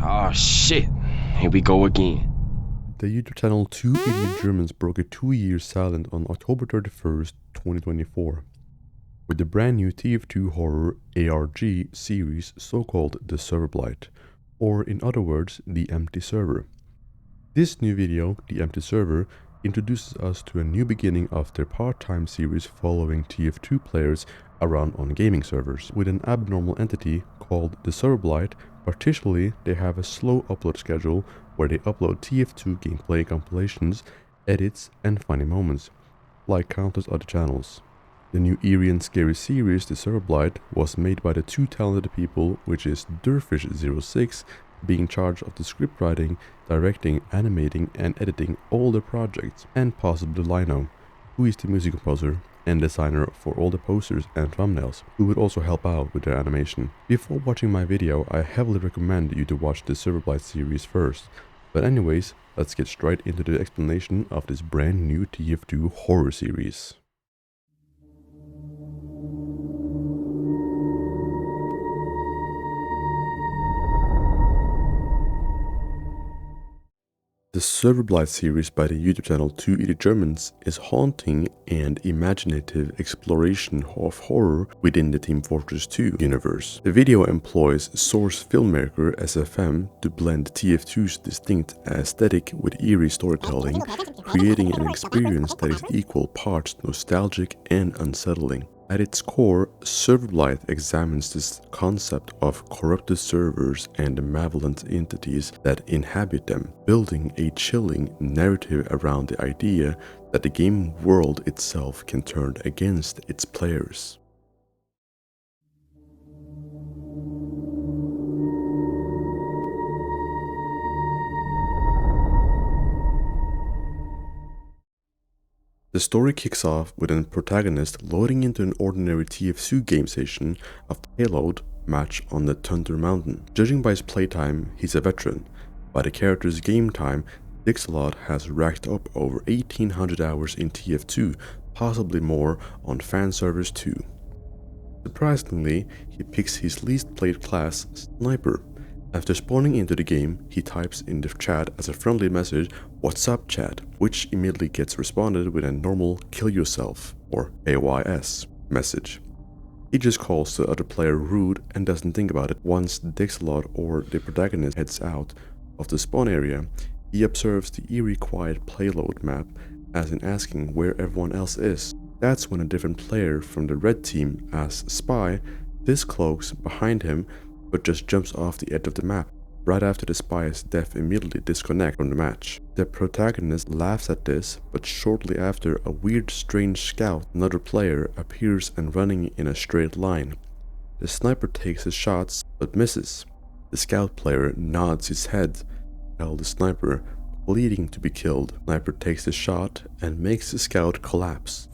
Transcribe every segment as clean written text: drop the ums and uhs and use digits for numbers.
Oh shit, here we go again. The YouTube channel 𝙁𝙊𝙉𝙍 broke a 2-year silence on October 31st, 2024, with the brand new TF2 horror ARG series so-called the Serverblight, or in other words, the empty server. This new video, the empty server, introduces us to a new beginning of their part-time series following TF2 players around on gaming servers. With an abnormal entity called the Serverblight, particularly they have a slow upload schedule where they upload TF2 gameplay compilations, edits, and funny moments, like countless other channels. The new eerie and scary series, the Serverblight, was made by the two talented people, which is 𝘿𝙊𝙉𝙉𝙍, being in charge of the script writing, directing, animating, and editing all the projects, and possibly Lino, who is the music composer and designer for all the posters and thumbnails, who would also help out with their animation. Before watching my video, I heavily recommend you to watch the Serverblight series first. But anyways, let's get straight into the explanation of this brand new TF2 horror series. The Serverblight series by the YouTube channel 𝙁𝙊𝙉𝙉 is haunting and imaginative exploration of horror within the Team Fortress 2 universe. The video employs source Filmmaker SFM to blend TF2's distinct aesthetic with eerie storytelling, creating an experience that is equal parts nostalgic and unsettling. At its core, Serverblight examines this concept of corrupted servers and the malevolent entities that inhabit them, building a chilling narrative around the idea that the game world itself can turn against its players. The story kicks off with a protagonist loading into an ordinary TF2 game station of payload match on the Thunder Mountain. Judging by his playtime, he's a veteran. By the character's game time, Dicksalot has racked up over 1800 hours in TF2, possibly more on fan servers too. Surprisingly, he picks his least played class, Sniper. After spawning into the game, he types in the chat as a friendly message, "What's up chat?" which immediately gets responded with a normal "kill yourself" or AYS message. He just calls the other player rude and doesn't think about it. Once Dicksalot or the protagonist heads out of the spawn area, he observes the eerie quiet payload map as in asking where everyone else is. That's when a different player from the red team as Spy discloaks behind him but just jumps off the edge of the map. Right after the spy's death immediately disconnects from the match. The protagonist laughs at this, but shortly after, a weird strange scout, another player, appears and running in a straight line. The sniper takes his shots but misses. The scout player nods his head, while the sniper, pleading to be killed. The sniper takes the shot and makes the scout collapse.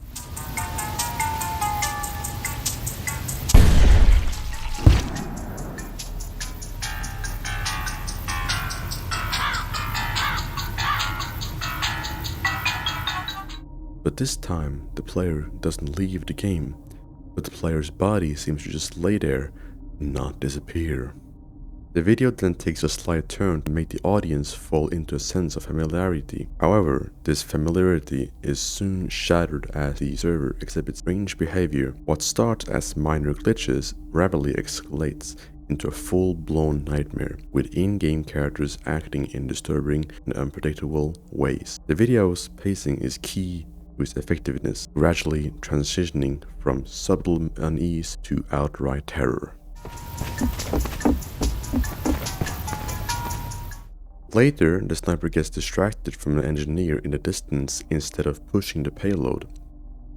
But this time, the player doesn't leave the game, but the player's body seems to just lay there and not disappear. The video then takes a slight turn to make the audience fall into a sense of familiarity. However, this familiarity is soon shattered as the server exhibits strange behavior. What starts as minor glitches rapidly escalates into a full-blown nightmare, with in-game characters acting in disturbing and unpredictable ways. The video's pacing is key to its effectiveness, gradually transitioning from subtle unease to outright terror. Later, the sniper gets distracted from an engineer in the distance instead of pushing the payload.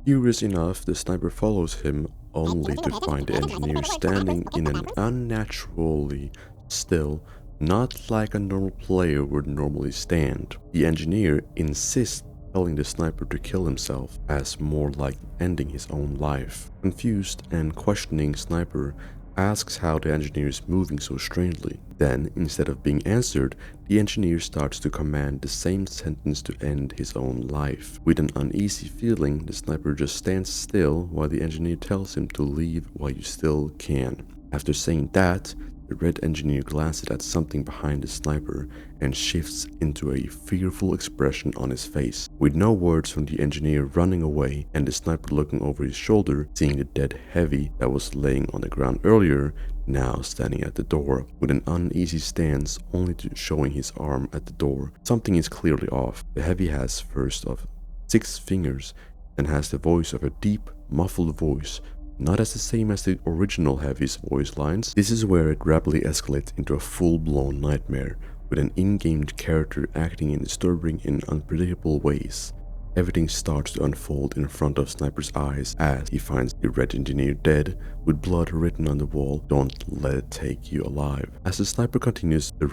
Curious enough, the sniper follows him only to find the engineer standing in an unnaturally still, not like a normal player would normally stand. The engineer insists telling the sniper to kill himself, as more like ending his own life. Confused and questioning, sniper asks how the engineer is moving so strangely. Then, instead of being answered, the engineer starts to command the same sentence to end his own life. With an uneasy feeling, the sniper just stands still while the engineer tells him to leave while you still can. After saying that, The red engineer glances at something behind the sniper and shifts into a fearful expression on his face. With no words from the engineer running away and the sniper looking over his shoulder, seeing the dead heavy that was laying on the ground earlier, now standing at the door with an uneasy stance, only to showing his arm at the door. Something is clearly off. The heavy has first of 6 fingers and has the voice of a deep, muffled voice, not as the same as the original heavy's voice lines. This is where it rapidly escalates into a full-blown nightmare, with an in-game character acting in disturbing and unpredictable ways. Everything starts to unfold in front of Sniper's eyes as he finds the red engineer dead, with blood written on the wall, "Don't let it take you alive." As the sniper continues to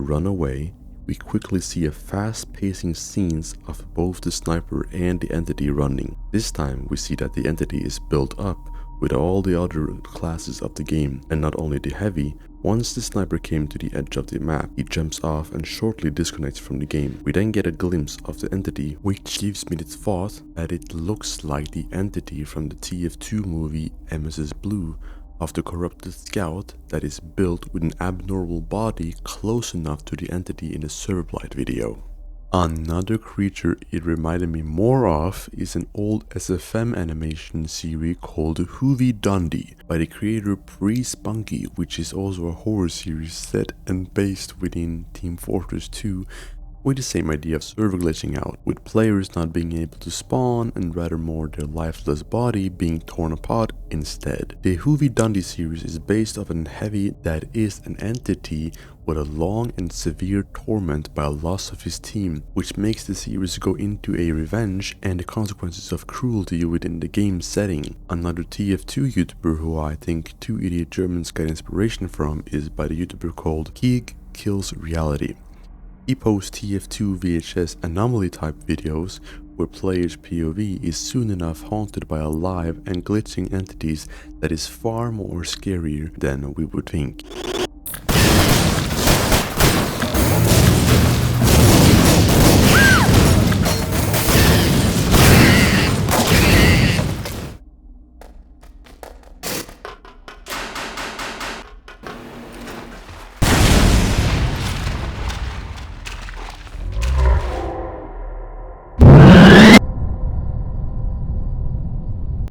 run away, we quickly see a fast-pacing scenes of both the sniper and the entity running. This time we see that the entity is built up with all the other classes of the game, and not only the heavy. Once the sniper came to the edge of the map, he jumps off and shortly disconnects from the game. We then get a glimpse of the entity, which gives me the thought that it looks like the entity from the TF2 movie 𝘿𝙊𝙉𝙉, of the corrupted scout that is built with an abnormal body close enough to the entity in the Serverblight video. Another creature it reminded me more of is an old SFM animation series called 𝘿𝙊𝙉𝙉 by the creator Spunky, which is also a horror series set and based within Team Fortress 2, with the same idea of server glitching out, with players not being able to spawn and rather more their lifeless body being torn apart instead. The 𝘿𝙊𝙉𝙉 series is based on a heavy that is an entity with a long and severe torment by a loss of his team, which makes the series go into a revenge and the consequences of cruelty within the game setting. Another TF2 YouTuber who I think 2 idiot Germans got inspiration from is by the YouTuber called 𝘿𝙀𝙀𝙀𝙇. He posts TF2 VHS anomaly type videos where players' POV is soon enough haunted by alive and glitching entities that is far more scarier than we would think.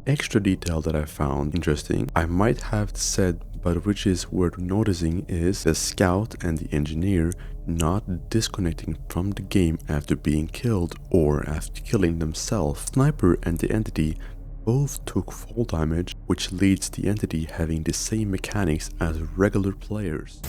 Extra detail that I found interesting, I might have said, but which is worth noticing, is the scout and the engineer not disconnecting from the game after being killed or after killing themselves. Sniper and the entity both took fall damage, which leads the entity having the same mechanics as regular players.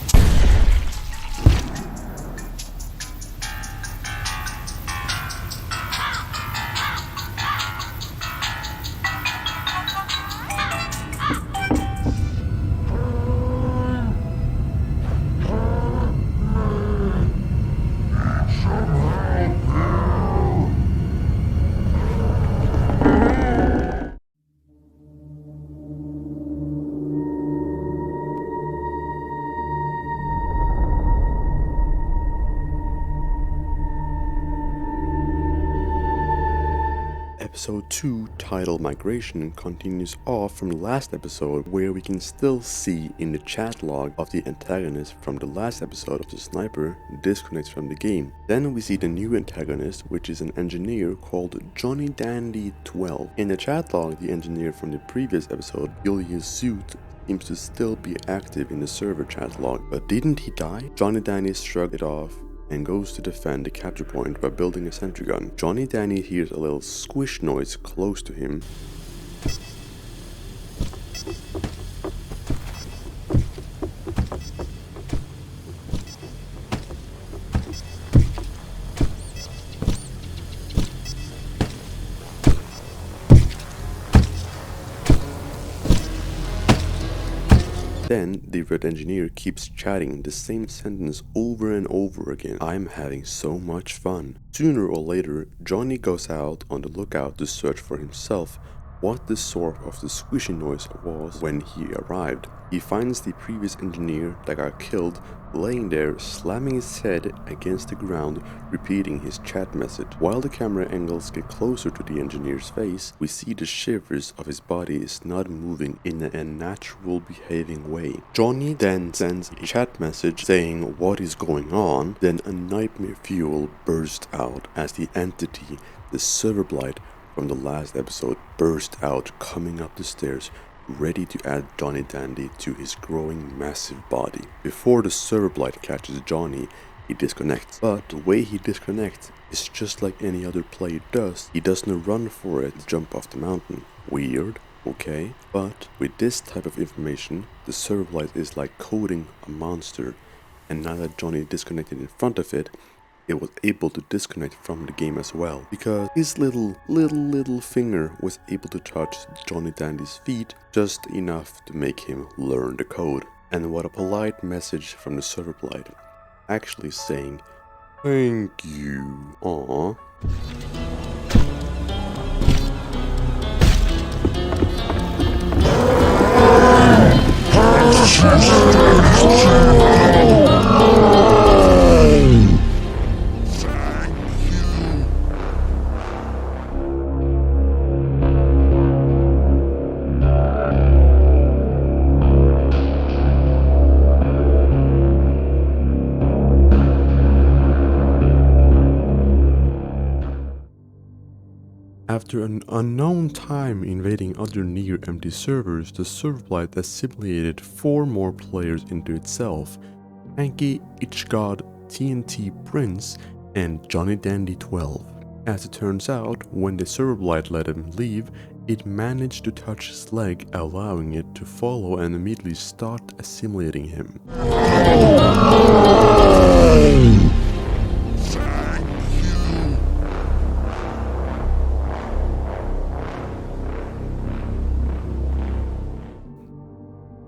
Episode 2, titled Migration, continues off from the last episode, where we can still see in the chat log of the antagonist from the last episode of the sniper disconnects from the game. Then we see the new antagonist, which is an engineer called 𝘿𝙊𝙉𝙉𝙇. In the chat log, the engineer from the previous episode, 𝘿𝙊𝙉𝙉𝙉, seems to still be active in the server chat log. But didn't he die? 𝘿𝙊𝙉𝙉 shrugged it off and goes to defend the capture point by building a sentry gun. 𝘿𝙊𝙉𝙉 hears a little squish noise close to him. Then the red engineer keeps chatting the same sentence over and over again. "I'm having so much fun." Sooner or later, Johnny goes out on the lookout to search for himself, what the source of the squishy noise was when he arrived. He finds the previous engineer that got killed laying there, slamming his head against the ground, repeating his chat message. While the camera angles get closer to the engineer's face, we see the shivers of his body is not moving in a natural behaving way. Johnny then sends a chat message saying what is going on, then a nightmare fuel bursts out as the entity, the Serverblight from the last episode, burst out coming up the stairs, ready to add Johnny Dandy to his growing massive body. Before the Serverblight catches Johnny, he disconnects, but the way he disconnects is just like any other player does. He doesn't run for it to jump off the mountain. Weird, okay, but with this type of information, the Serverblight is like coding a monster, and now that Johnny disconnected in front of it, it was able to disconnect from the game as well, because his little finger was able to touch Johnny Dandy's feet just enough to make him learn the code. And what a polite message from the Serverblight, actually saying, "Thank you, aww." After an unknown time invading other near-empty servers, the Serverblight assimilated 4 more players into itself: 𝙒𝙀𝙀𝙀𝙇, TNT Prince, and Johnny Dandy 12. As it turns out, when the Serverblight let him leave, it managed to touch his leg, allowing it to follow and immediately start assimilating him.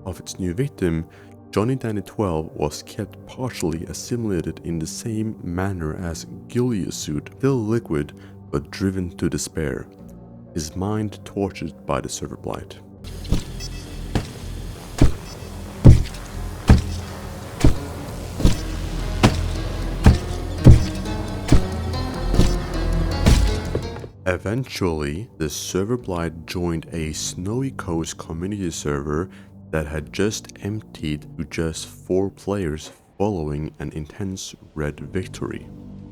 Of its new victim, Johnny Dandy 12 was kept partially assimilated in the same manner as 𝙁𝙊𝙉𝙉𝙉, still liquid but driven to despair, his mind tortured by the Serverblight. Eventually, the Serverblight joined a Snowy Coast community server that had just emptied to just 4 players following an intense red victory.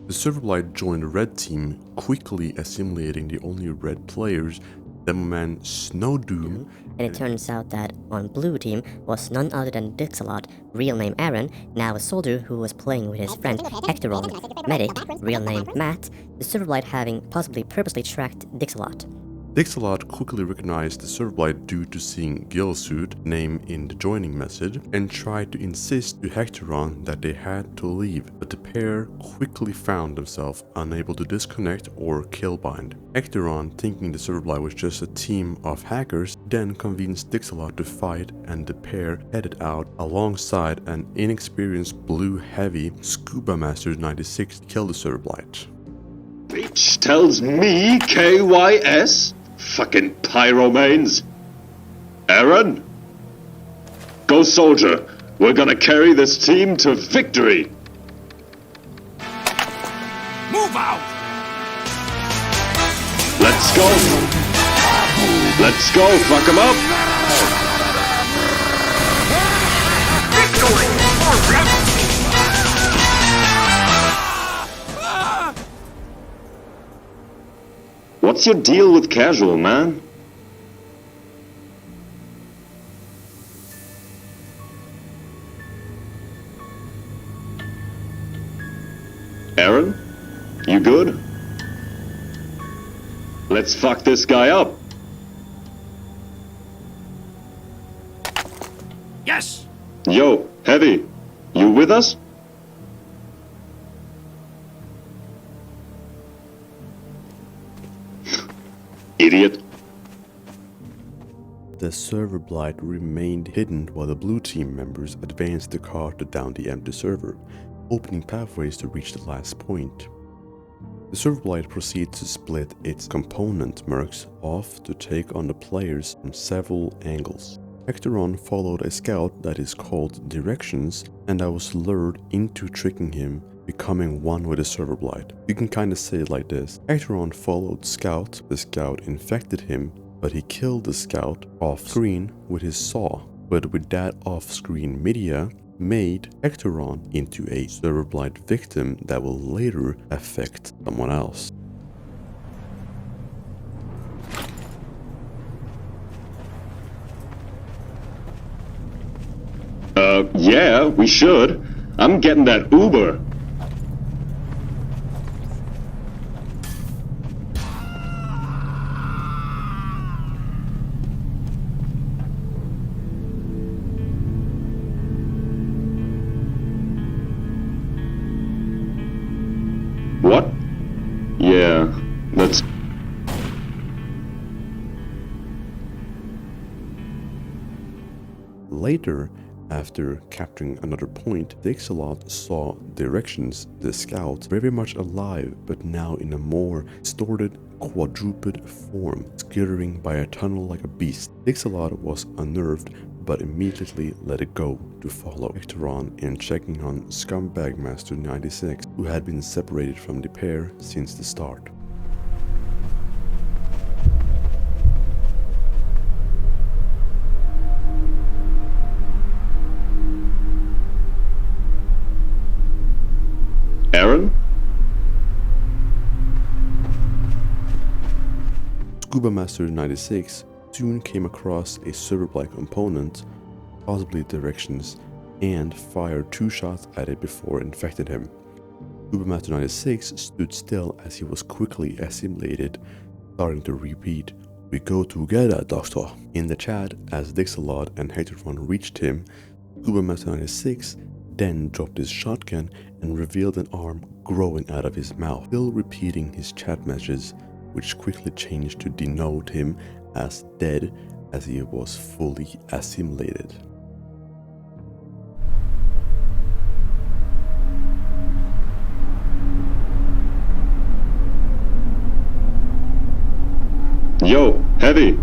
The Serverblight joined the red team, quickly assimilating the only red players, Demoman Snowdoom. And it turns out that on blue team was none other than Dicksalot, real name Aaron, now a soldier who was playing with his friend 𝙁𝙀𝙀𝙀𝙀, medic, real name Matt, the Serverblight having possibly purposely tracked Dicksalot. Dicksalot quickly recognized the Serverblight due to seeing 𝙁𝙊𝙉𝙉 name in the joining message and tried to insist to 𝙁𝙀𝙀𝙀𝙀 that they had to leave, but the pair quickly found themselves unable to disconnect or killbind. 𝙁𝙀𝙀𝙀𝙀, thinking the Serverblight was just a team of hackers, then convinced Dicksalot to fight, and the pair headed out alongside an inexperienced blue heavy Scuba Master 96 to kill the Serverblight. Bitch tells me KYS? Fucking pyromanes. Aaron? Go soldier, we're gonna carry this team to victory. Move out! Let's go. Let's go, fuck 'em up. Victory for rebels! What's your deal with casual, man? Aaron? You good? Let's fuck this guy up. Yes! Yo, Heavy, you with us? Idiot. The Serverblight remained hidden while the blue team members advanced the car to down the empty server, opening pathways to reach the last point. The Serverblight proceeds to split its component mercs off to take on the players from several angles. 𝙁𝙀𝙀𝙇 followed a scout that is called Directions, and I was lured into tricking him, becoming one with the Serverblight. You can kinda say it like this: 𝙁𝙀𝙀𝙀 followed Scout, the Scout infected him, but he killed the Scout off screen with his saw. But with that off-screen media, made 𝙁𝙀𝙀𝙀 into a Serverblight victim that will later affect someone else. Yeah, we should. I'm getting that Uber. What? Yeah, that's... Later, after capturing another point, Dicksalot saw Directions, the Scout, very much alive, but now in a more distorted, quadruped form, skittering by a tunnel like a beast. Dicksalot was unnerved, but immediately let it go to follow 𝙁𝙀𝙀𝙀 and checking on Scumbag Master 96, who had been separated from the pair since the start. Aaron? Scuba Master 96 soon came across a Serverblight component, possibly Directions, and fired 2 shots at it before it infected him. Scuba Master 96 stood still as he was quickly assimilated, starting to repeat, "We go together, Doctor." In the chat, as Dicksalot and 𝙁𝙀𝙀𝙀𝙀 reached him, Scuba Master 96 then dropped his shotgun and revealed an arm growing out of his mouth, still repeating his chat messages, which quickly changed to denote him as dead as he was fully assimilated. Yo, Heavy.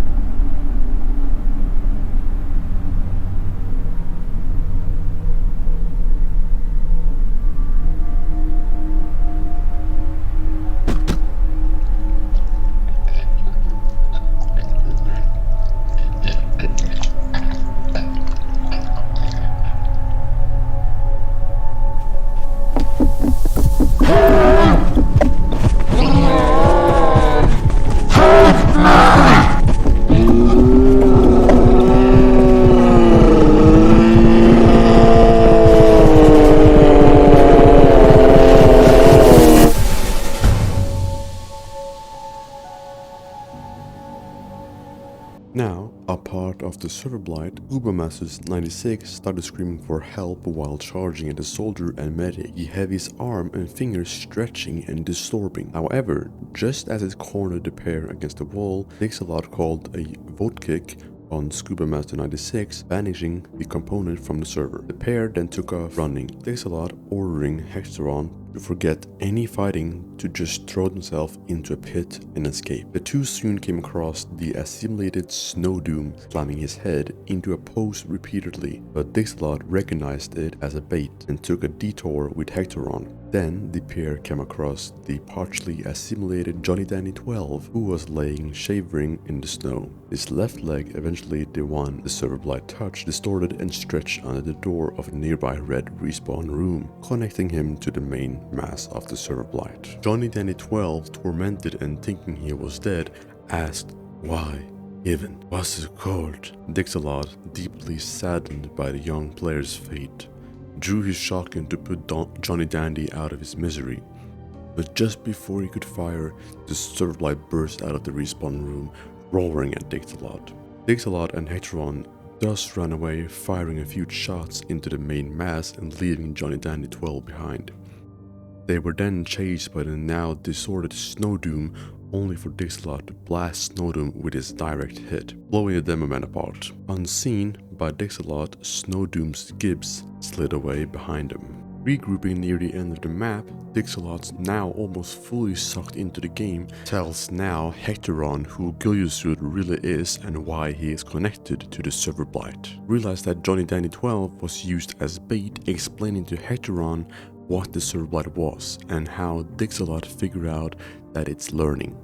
Now, a part of the Serverblight, Scuba Master 96 started screaming for help while charging at the soldier and medic, Heavy's arm and fingers stretching and disturbing. However, just as it cornered the pair against the wall, Dicksalot called a vote kick on Scuba Master 96, banishing the component from the server. The pair then took off running, Dicksalot ordering 𝙁𝙀𝙀𝙀𝙀 to forget any fighting, to just throw themselves into a pit and escape. The two soon came across the assimilated 𝙁𝙊𝙊𝙉, slamming his head into a post repeatedly, but Dicksalot recognized it as a bait and took a detour with 𝙁𝙀𝙀𝙀𝙀. Then the pair came across the partially assimilated 𝘿𝙊𝙊𝙁𝙀, who was laying shivering in the snow. His left leg, eventually the one the Serverblight touched, distorted and stretched under the door of a nearby red respawn room, connecting him to the main mass of the Serverblight. 𝘿𝙊𝙊𝙁𝙀, tormented and thinking he was dead, asked, "Why? Even, what's it called?" Dicksalot, deeply saddened by the young player's fate, drew his shotgun to put 𝘿𝙊𝙊𝙁 out of his misery. But just before he could fire, the Serverblight burst out of the respawn room, roaring at Dicksalot. Dicksalot and 𝙁𝙀𝙀𝙀𝙀 thus ran away, firing a few shots into the main mass and leaving 𝘿𝙊𝙊𝙁𝙀 behind. They were then chased by the now disordered 𝙁𝙊𝙊𝙁, only for Dicksalot to blast 𝙁𝙊𝙁 with his direct hit, blowing the demo man apart. Unseen by Dicksalot, 𝙁𝙊𝙁's gibs slid away behind him. Regrouping near the end of the map, Dicksalot, now almost fully sucked into the game, tells now 𝙁𝙀𝙀𝙀𝙇 who 𝘿𝙊𝙉𝙉𝙉 really is and why he is connected to the Serverblight. Realize that Johnny Danny 12 was used as bait, explaining to 𝙁𝙀𝙀𝙀𝙀 what the Serverblight was and how Dicksalot figured out that it's learning.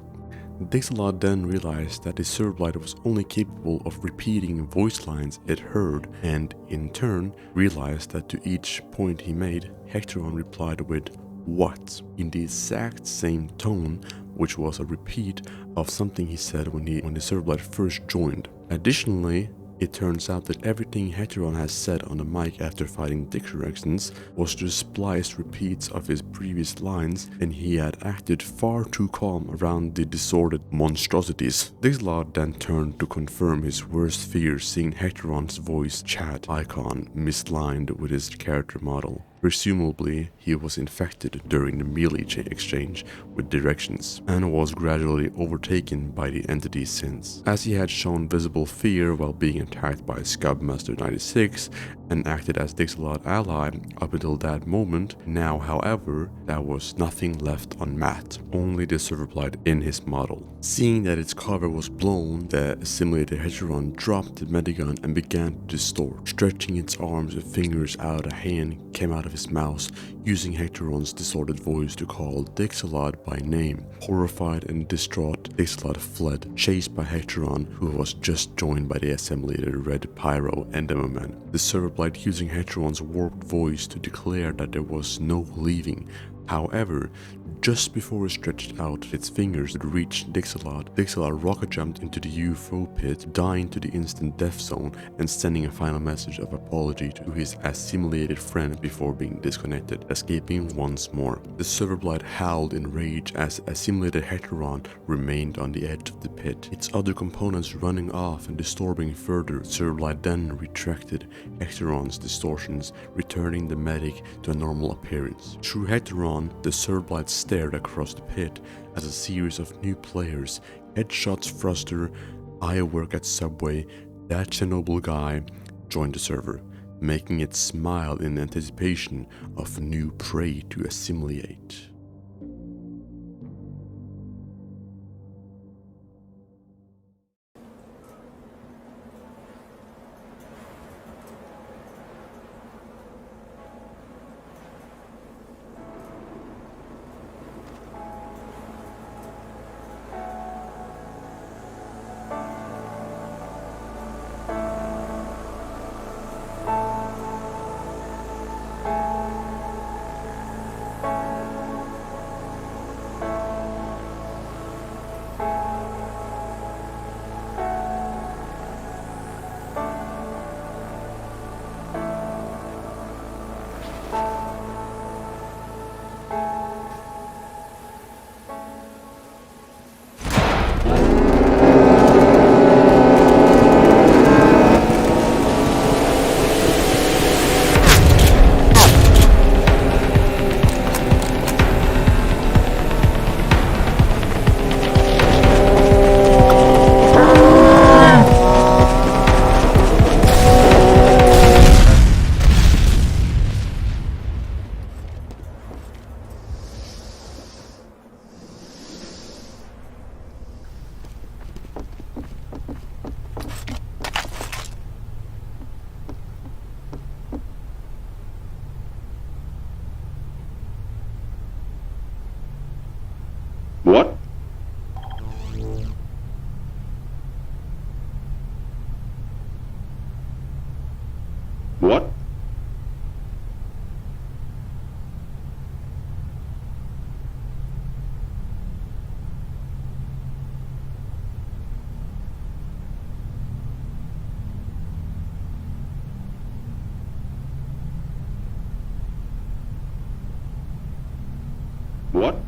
Dicksalot then realized that the Serverblight was only capable of repeating voice lines it heard, and in turn realized that to each point he made, 𝙁𝙀𝙀𝙀𝙀 replied with "what" in the exact same tone, which was a repeat of something he said when the Serverblight first joined. Additionally, it turns out that everything 𝙁𝙀𝙀𝙀𝙀 has said on the mic after fighting Dick Directions was just spliced repeats of his previous lines, and he had acted far too calm around the disordered monstrosities. Dicksalot then turned to confirm his worst fears, seeing 𝙁𝙀𝙀𝙀𝙀's voice chat icon misaligned with his character model. Presumably, he was infected during the melee exchange with Directions, and was gradually overtaken by the entity since, as he had shown visible fear while being attacked by Scubmaster 96 and acted as Dicksalot's ally up until that moment. Now, however, there was nothing left on Matt, only the Serverblight in his model. Seeing that its cover was blown, the assimilated 𝙁𝙀𝙀𝙀𝙀 dropped the medigun and began to distort. Stretching its arms and fingers out, a hand came out of his mouth, using 𝙁𝙀𝙀𝙀𝙀's distorted voice to call Dicksalot by name. Horrified and distraught, Dicksalot fled, chased by 𝙁𝙀𝙀𝙀𝙀, who was just joined by the assimilated Red Pyro and Demoman. The Serverblight using 𝙁𝙀𝙀𝙀𝙀's warped voice to declare that there was no leaving. However, just before it stretched out its fingers to reach Dicksalot, Dicksalot rocket jumped into the UFO pit, dying to the instant death zone and sending a final message of apology to his assimilated friend before being disconnected, escaping once more. The Serverblight howled in rage as assimilated 𝙁𝙀𝙀𝙀𝙀 remained on the edge of the pit, its other components running off and disturbing further. Serverblight then retracted 𝙁𝙀𝙀𝙀𝙀's distortions, returning the medic to a normal appearance. Through 𝙁𝙀𝙀𝙀𝙀, the Serverblight stared across the pit as a series of new players, Headshots Thruster, I Work at Subway, That Chernobyl Guy, joined the server, making it smile in anticipation of new prey to assimilate. What? What? What?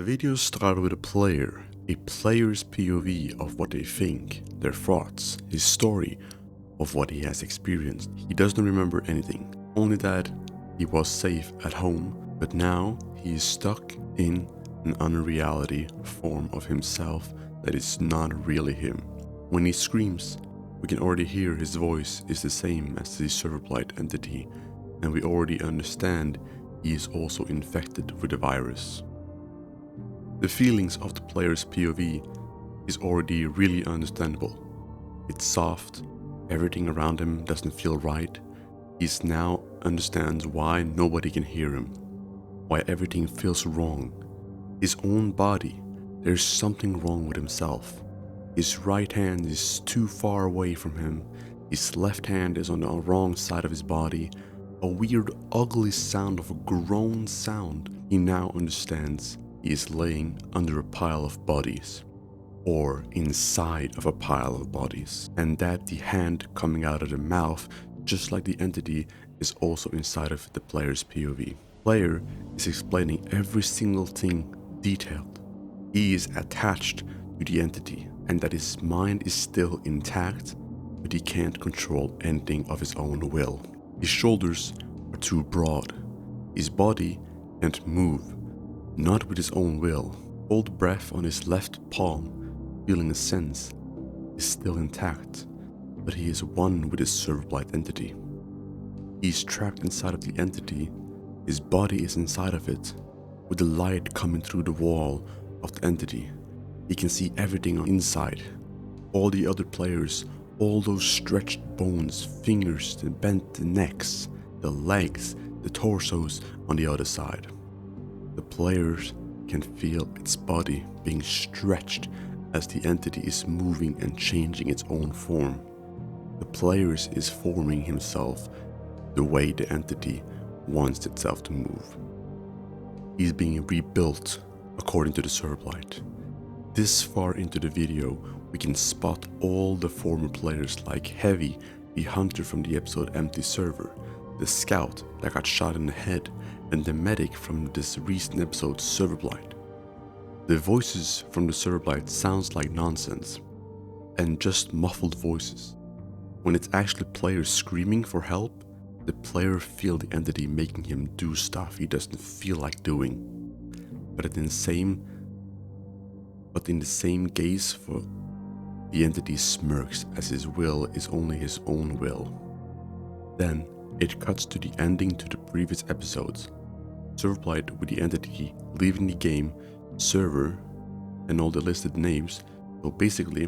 video started with a player's POV of what they think, their thoughts, his story of what he has experienced. He doesn't remember anything, only that he was safe at home, but now he is stuck in an unreality form of himself that is not really him. When he screams, we can already hear his voice is the same as the Serverblight entity, and we already understand he is also infected with the virus. The feelings of the player's POV is already really understandable. It's soft, everything around him doesn't feel right. He now understands why nobody can hear him, why everything feels wrong. His own body, there's something wrong with himself. His right hand is too far away from him, his left hand is on the wrong side of his body. A weird, ugly sound of a groan sound. He now understands he is laying under a pile of bodies, or inside of a pile of bodies, and that the hand coming out of the mouth, just like the entity, is also inside of the player's POV. Player is explaining every single thing detailed. He is attached to the entity, and that his mind is still intact, but he can't control anything of his own will. His shoulders are too broad. His body can't move, not with his own will. Hold breath on his left palm, feeling a sense, is still intact, but he is one with his Serverblight entity. He is trapped inside of the entity. His body is inside of it, with the light coming through the wall of the entity. He can see everything on inside. All the other players, all those stretched bones, fingers, the bent necks, the legs, the torsos on the other side. The players can feel its body being stretched as the entity is moving and changing its own form. The players is forming himself the way the entity wants itself to move. He's being rebuilt according to the Serverblight. This far into the video, we can spot all the former players like Heavy, the hunter from the episode Empty Server, the scout that got shot in the head, and the medic from this recent episode Serverblight. The voices from the Serverblight sounds like nonsense, and just muffled voices. When it's actually players screaming for help, the player feels the entity making him do stuff he doesn't feel like doing. But in the same gaze for the entity smirks as his will is only his own will. Then it cuts to the ending to the previous episodes. Serverblight with the entity leaving the game, server, and all the listed names. So basically,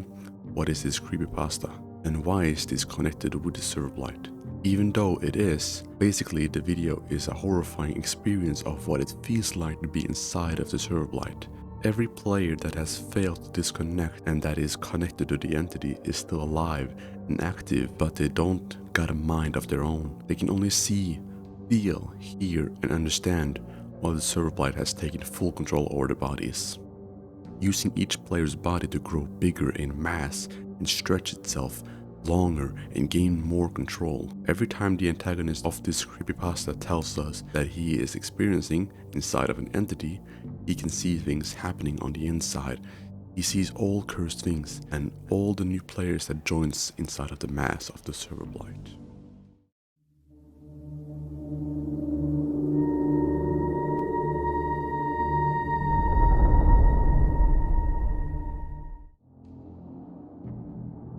what is this creepypasta? And why is this connected with the Serverblight? Even though it is, basically the video is a horrifying experience of what it feels like to be inside of the Serverblight. Every player that has failed to disconnect and that is connected to the entity is still alive and active, but they don't got a mind of their own. They can only see, feel, hear, and understand, while the Serverblight has taken full control over their bodies, using each player's body to grow bigger in mass and stretch itself longer and gain more control. Every time the antagonist of this creepypasta tells us that he is experiencing inside of an entity, he can see things happening on the inside. He sees all cursed things and all the new players that joins inside of the mass of the Serverblight.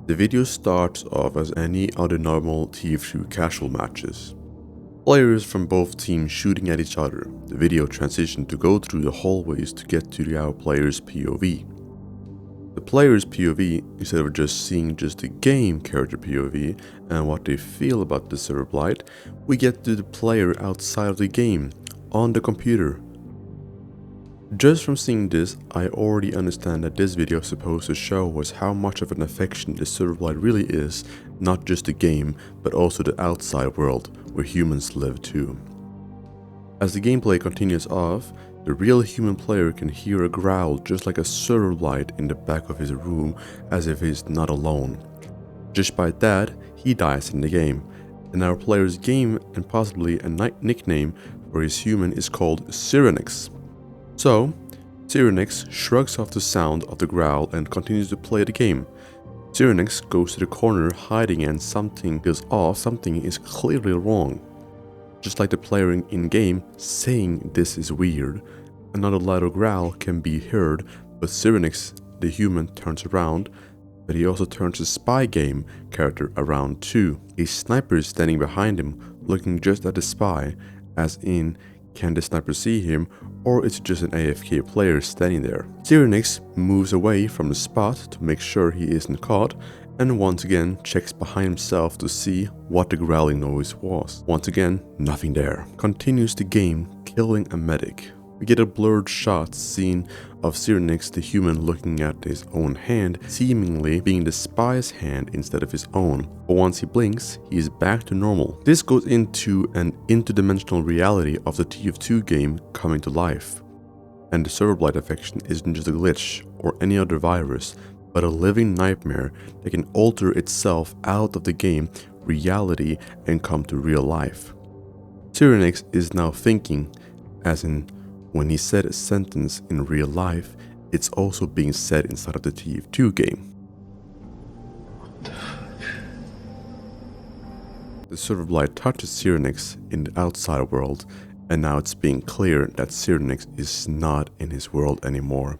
The video starts off as any other normal TF2 casual matches. Players from both teams shooting at each other. The video transitioned to go through the hallways to get to the other player's POV. The player's POV, instead of just seeing just the game character POV and what they feel about the Serverblight, we get to the player outside of the game, on the computer. Just from seeing this, I already understand that this video is supposed to show us how much of an affection the Serverblight really is, not just the game, but also the outside world, where humans live too. As the gameplay continues off, the real human player can hear a growl just like a Serverblight in the back of his room, as if he's not alone. Just by that, he dies in the game, and our player's game and possibly a nickname for his human is called 𝙁𝙀𝙀𝙀𝙁. So, 𝙁𝙀𝙀𝙇 shrugs off the sound of the growl and continues to play the game. 𝙁𝙀𝙀 goes to the corner hiding and something feels off, something is clearly wrong. Just like the player in-game saying this is weird, another louder growl can be heard, but 𝙁𝙀𝙀, the human, turns around, but he also turns the spy game character around too. A sniper is standing behind him, looking just at the spy, as in, can the sniper see him, or is it just an AFK player standing there? 𝙁𝙀𝙀 moves away from the spot to make sure he isn't caught, and once again checks behind himself to see what the growling noise was. Once again, nothing there. Continues the game, killing a medic. We get a blurred shot scene of 𝙁𝙀𝙀, the human, looking at his own hand, seemingly being the spy's hand instead of his own. But once he blinks, he is back to normal. This goes into an interdimensional reality of the TF2 game coming to life. And the Serverblight infection isn't just a glitch or any other virus, but a living nightmare that can alter itself out of the game reality and come to real life. 𝙁𝙀𝙀 is now thinking, as in, when he said a sentence in real life, it's also being said inside of the TF2 game. The Serverblight touches 𝙁𝙀𝙀 in the outside world, and now it's being clear that 𝙁𝙀𝙀 is not in his world anymore.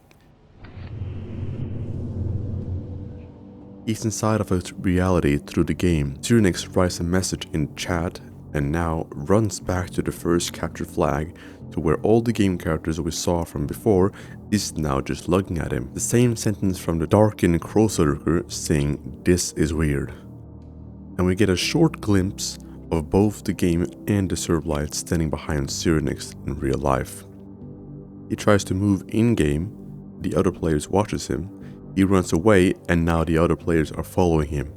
He's inside of a reality through the game. 𝙁𝙀𝙀 writes a message in chat and now runs back to the first capture flag, to where all the game characters we saw from before is now just looking at him. The same sentence from the darkened Crowsurker saying this is weird. And we get a short glimpse of both the game and the Serverblight standing behind 𝙁𝙀𝙀 in real life. He tries to move in-game, the other players watches him, he runs away, and now the other players are following him.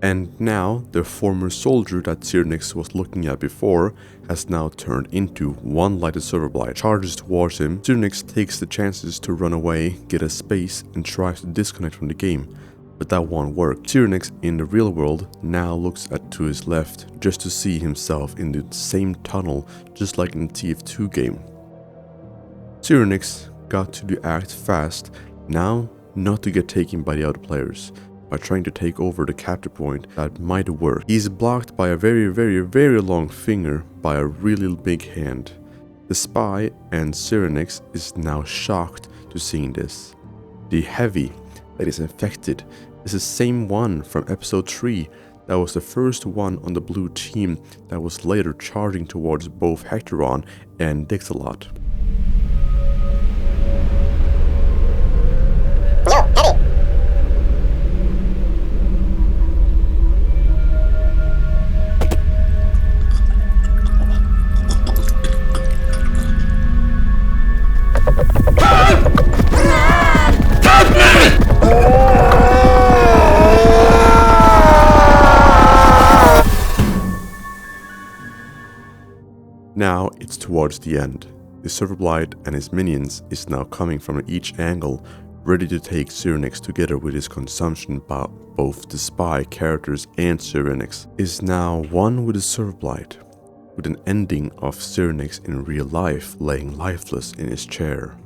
And now the former soldier that 𝙁𝙀𝙀 was looking at before has now turned into one like the Serverblight. Charges towards him. 𝙁𝙀𝙀 takes the chances to run away, get a space, and tries to disconnect from the game. But that won't work. 𝙁𝙀𝙀 in the real world now looks to his left just to see himself in the same tunnel, just like in the TF2 game. 𝙁𝙀𝙀 got to act fast, now not to get taken by the other players, by trying to take over the capture point that might work. He's blocked by a very long finger by a really big hand. The spy and 𝙁𝙀𝙀 is now shocked to seeing this. The heavy that is infected is the same one from episode 3 that was the first one on the blue team that was later charging towards both 𝙁𝙀𝙀𝙀𝙀 and Dicksalot. Now it's towards the end. The Serverblight and his minions is now coming from each angle, ready to take 𝙁𝙀𝙀 together with his consumption by both the spy characters, and 𝙁𝙀𝙀 is now one with the Serverblight, with an ending of 𝙁𝙀𝙀 in real life laying lifeless in his chair.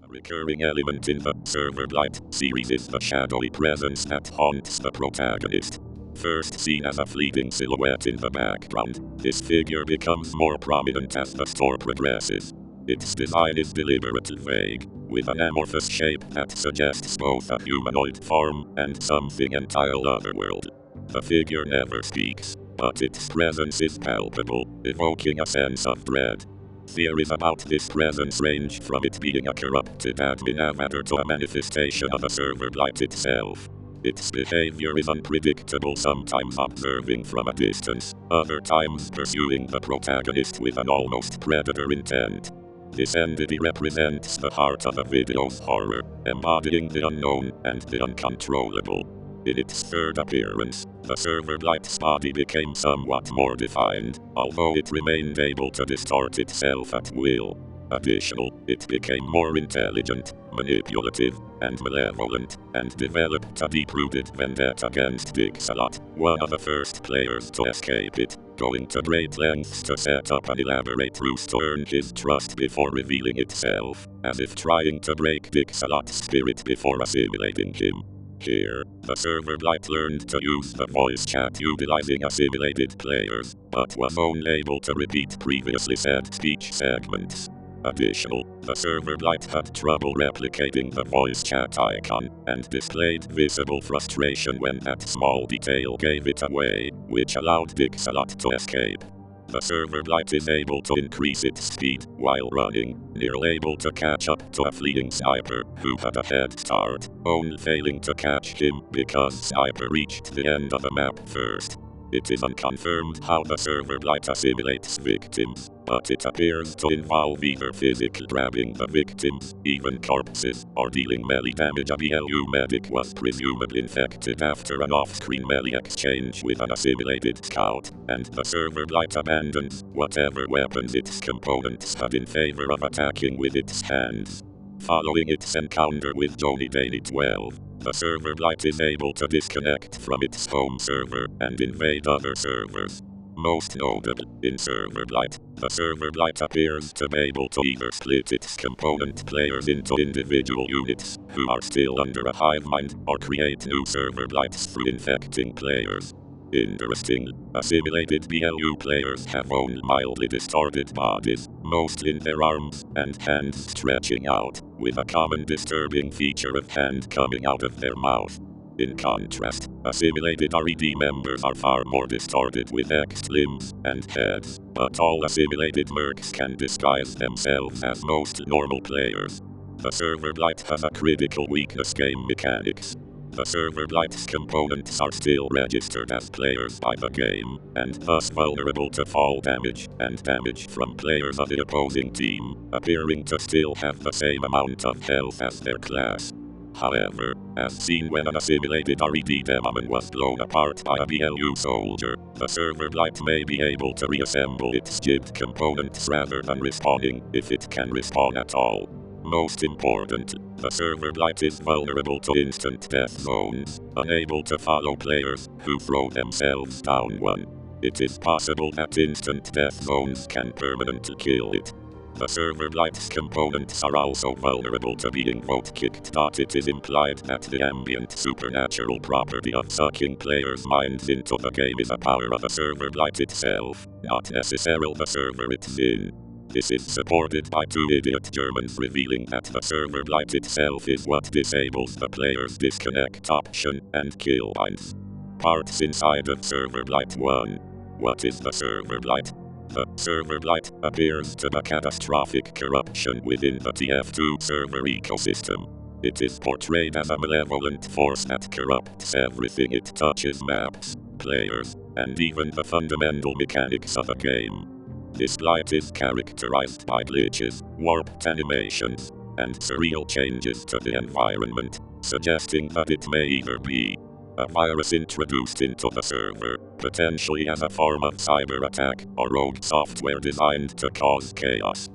Recurring element in the Serverblight series is the shadowy presence that haunts the protagonist. First seen as a fleeting silhouette in the background, this figure becomes more prominent as the story progresses. Its design is deliberately vague, with an amorphous shape that suggests both a humanoid form and something entirely otherworld. The figure never speaks, but its presence is palpable, evoking a sense of dread. Theories about this presence range from it being a corrupted admin avatar to a manifestation of a Serverblight itself. Its behavior is unpredictable, sometimes observing from a distance, other times pursuing the protagonist with an almost predator intent. This entity represents the heart of a video's horror, embodying the unknown and the uncontrollable. In its third appearance, the Serverblight's body became somewhat more defined, although it remained able to distort itself at will. Additionally, it became more intelligent, manipulative, and malevolent, and developed a deep-rooted vendetta against Dicksalot, one of the first players to escape it, going to great lengths to set up an elaborate ruse to earn his trust before revealing itself, as if trying to break Dicksalot's spirit before assimilating him. Here, the Serverblight learned to use the voice chat utilizing assimilated players, but was only able to repeat previously said speech segments. Additionally, the Serverblight had trouble replicating the voice chat icon, and displayed visible frustration when that small detail gave it away, which allowed Dicksalot to escape. The Serverblight is able to increase its speed while running, nearly able to catch up to a fleeing sniper who had a head start, only failing to catch him because sniper reached the end of the map first. It is unconfirmed how the Serverblight assimilates victims, but it appears to involve either physically grabbing the victims, even corpses, or dealing melee damage. 𝘿𝙊𝙉𝙍 was presumably infected after an off-screen melee exchange with an assimilated scout, and the Serverblight abandons whatever weapons its components had in favor of attacking with its hands. Following its encounter with 𝘿𝙊𝙉𝙍, the Serverblight is able to disconnect from its home server and invade other servers. Most notably, in Serverblight, the Serverblight appears to be able to either split its component players into individual units, who are still under a hive mind, or create new Serverblights through infecting players. Interestingly, assimilated BLU players have only mildly distorted bodies, mostly in their arms and hands stretching out, with a common disturbing feature of hand coming out of their mouth. In contrast, assimilated RED members are far more distorted with X limbs and heads, but all assimilated mercs can disguise themselves as most normal players. The Serverblight has a critical weakness: game mechanics. The Serverblight's components are still registered as players by the game, and thus vulnerable to fall damage and damage from players of the opposing team, appearing to still have the same amount of health as their class. However, as seen when an assimilated RED demon was blown apart by a BLU soldier, the Serverblight may be able to reassemble its jibbed components rather than respawning, if it can respawn at all. Most important, the Serverblight is vulnerable to instant death zones, unable to follow players who throw themselves down one. It is possible that instant death zones can permanently kill it. The Serverblight's components are also vulnerable to being vote kicked. It is implied that the ambient supernatural property of sucking players' minds into the game is a power of the Serverblight itself, not necessarily the server it's in. This is supported by two idiot Germans revealing that the Serverblight itself is what disables the player's disconnect option and kill binds. Parts inside of Serverblight 1. What is the Serverblight? The Serverblight appears to be catastrophic corruption within the TF2 server ecosystem. It is portrayed as a malevolent force that corrupts everything it touches: maps, players, and even the fundamental mechanics of a game. This blight is characterized by glitches, warped animations, and surreal changes to the environment, suggesting that it may either be a virus introduced into the server, potentially as a form of cyber attack, or rogue software designed to cause chaos.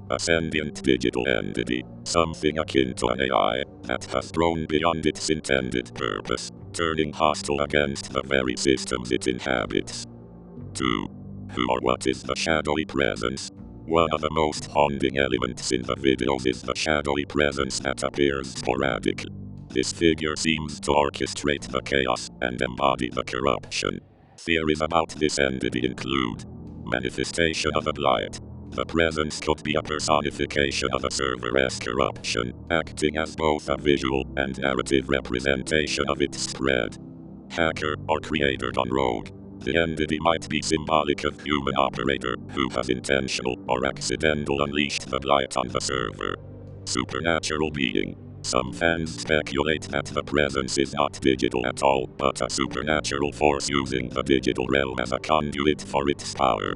A sentient digital entity, something akin to an AI, that has grown beyond its intended purpose, turning hostile against the very systems it inhabits. 2. Who or what is the shadowy presence? One of the most haunting elements in the videos is the shadowy presence that appears sporadically. This figure seems to orchestrate the chaos and embody the corruption. Theories about this entity include manifestation of a blight. The presence could be a personification of a server's corruption, acting as both a visual and narrative representation of its spread. Hacker or creator gone rogue. The entity might be symbolic of human operator who has intentional or accidental unleashed the blight on the server. Supernatural being. Some fans speculate that the presence is not digital at all, but a supernatural force using the digital realm as a conduit for its power.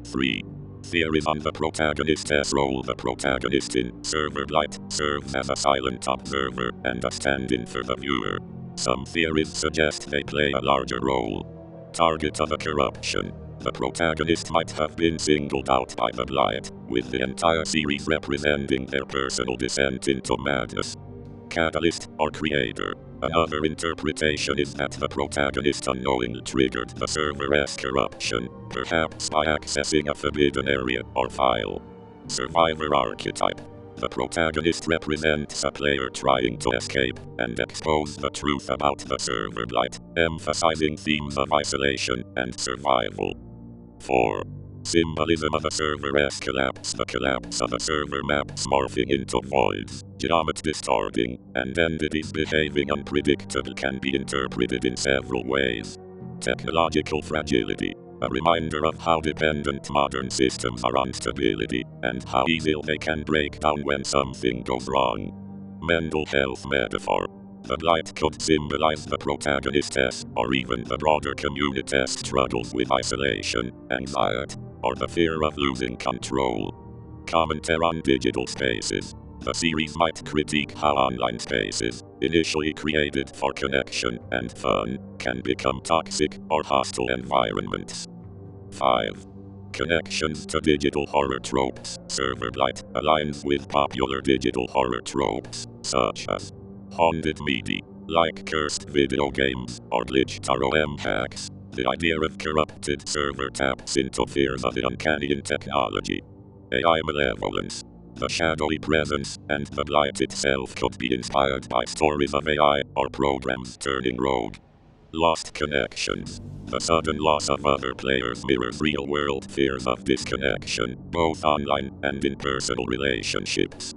3. Theories on the protagonist's role. The protagonist in Serverblight serves as a silent observer and a stand-in for the viewer. Some theories suggest they play a larger role. Target of a corruption. The protagonist might have been singled out by the blight, with the entire series representing their personal descent into madness. Catalyst or creator. Another interpretation is that the protagonist unknowingly triggered the server's corruption, perhaps by accessing a forbidden area or file. Survivor archetype. The protagonist represents a player trying to escape and expose the truth about the Serverblight, emphasizing themes of isolation and survival. 4. Symbolism of a server's collapse. The collapse of a server maps morphing into voids, geometry distorting, and entities behaving unpredictably can be interpreted in several ways. Technological fragility. A reminder of how dependent modern systems are on stability, and how easily they can break down when something goes wrong. Mental health metaphor. The blight could symbolize the protagonist's, or even the broader community's struggles with isolation, anxiety, or the fear of losing control. Commentary on digital spaces. The series might critique how online spaces, initially created for connection and fun, can become toxic or hostile environments. 5. Connections to digital horror tropes. Serverblight aligns with popular digital horror tropes, such as haunted media, like cursed video games, or glitched ROM hacks. The idea of corrupted server taps into fears of the uncanny in technology. AI malevolence. The shadowy presence and the blight itself could be inspired by stories of AI or programs turning rogue. Lost connections. The sudden loss of other players mirrors real-world fears of disconnection, both online and in personal relationships.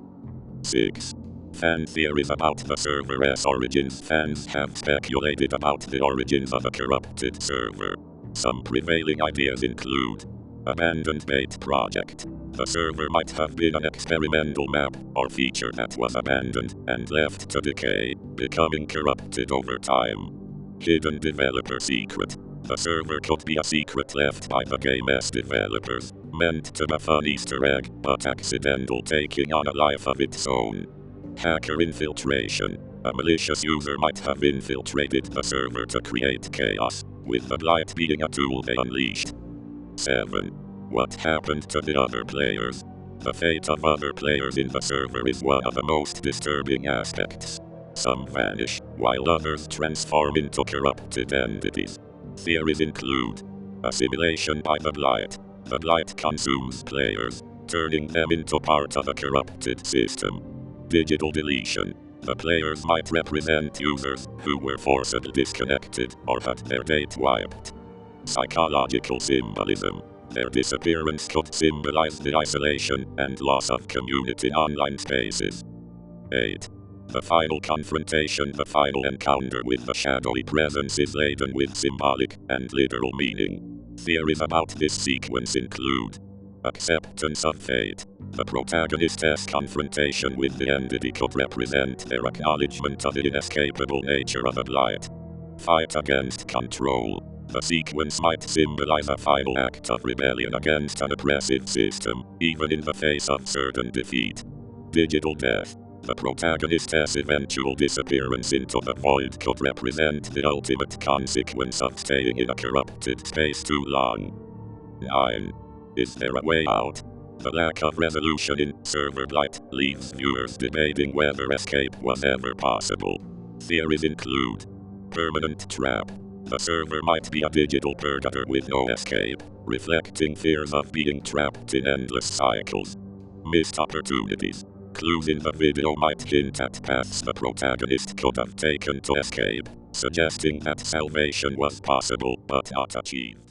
6. Fan theories about the server's origins. Fans have speculated about the origins of a corrupted server. Some prevailing ideas include abandoned bait project. The server might have been an experimental map or feature that was abandoned and left to decay, becoming corrupted over time. Hidden developer secret. The server could be a secret left by the game's developers, meant to be a fun Easter egg, but accidental, taking on a life of its own. Hacker infiltration. A malicious user might have infiltrated the server to create chaos, with the blight being a tool they unleashed. 7. What happened to the other players? The fate of other players in the server is one of the most disturbing aspects. Some vanish, while others transform into corrupted entities. Theories include assimilation by the blight. The blight consumes players, turning them into part of a corrupted system. Digital deletion. The players might represent users who were forcibly disconnected or had their data wiped. Psychological symbolism. Their disappearance could symbolize the isolation and loss of community in online spaces. 8. The final confrontation. The final encounter with the shadowy presence is laden with symbolic and literal meaning. Theories about this sequence include acceptance of fate. The protagonist's confrontation with the entity could represent their acknowledgement of the inescapable nature of the blight. Fight against control. The sequence might symbolize a final act of rebellion against an oppressive system, even in the face of certain defeat. Digital death. The protagonist's eventual disappearance into the void could represent the ultimate consequence of staying in a corrupted space too long. 9. Is there a way out? The lack of resolution in Serverblight leaves viewers debating whether escape was ever possible. Theories include permanent trap. The server might be a digital purgator with no escape, reflecting fears of being trapped in endless cycles. Missed opportunities. Clues in the video might hint at paths the protagonist could have taken to escape, suggesting that salvation was possible but not achieved.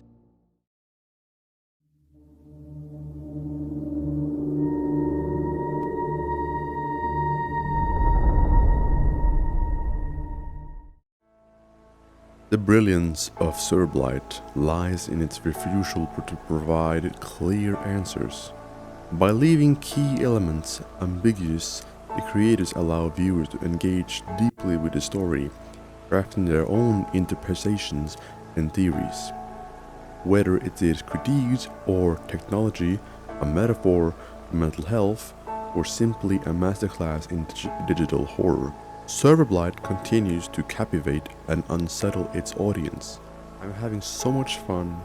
The brilliance of Serverblight lies in its refusal to provide clear answers. By leaving key elements ambiguous, the creators allow viewers to engage deeply with the story, crafting their own interpretations and theories. Whether it is critiques or technology, a metaphor for mental health, or simply a masterclass in digital horror, Serverblight continues to captivate and unsettle its audience. I'm having so much fun.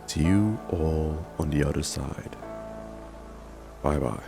See you all on the other side. Bye bye.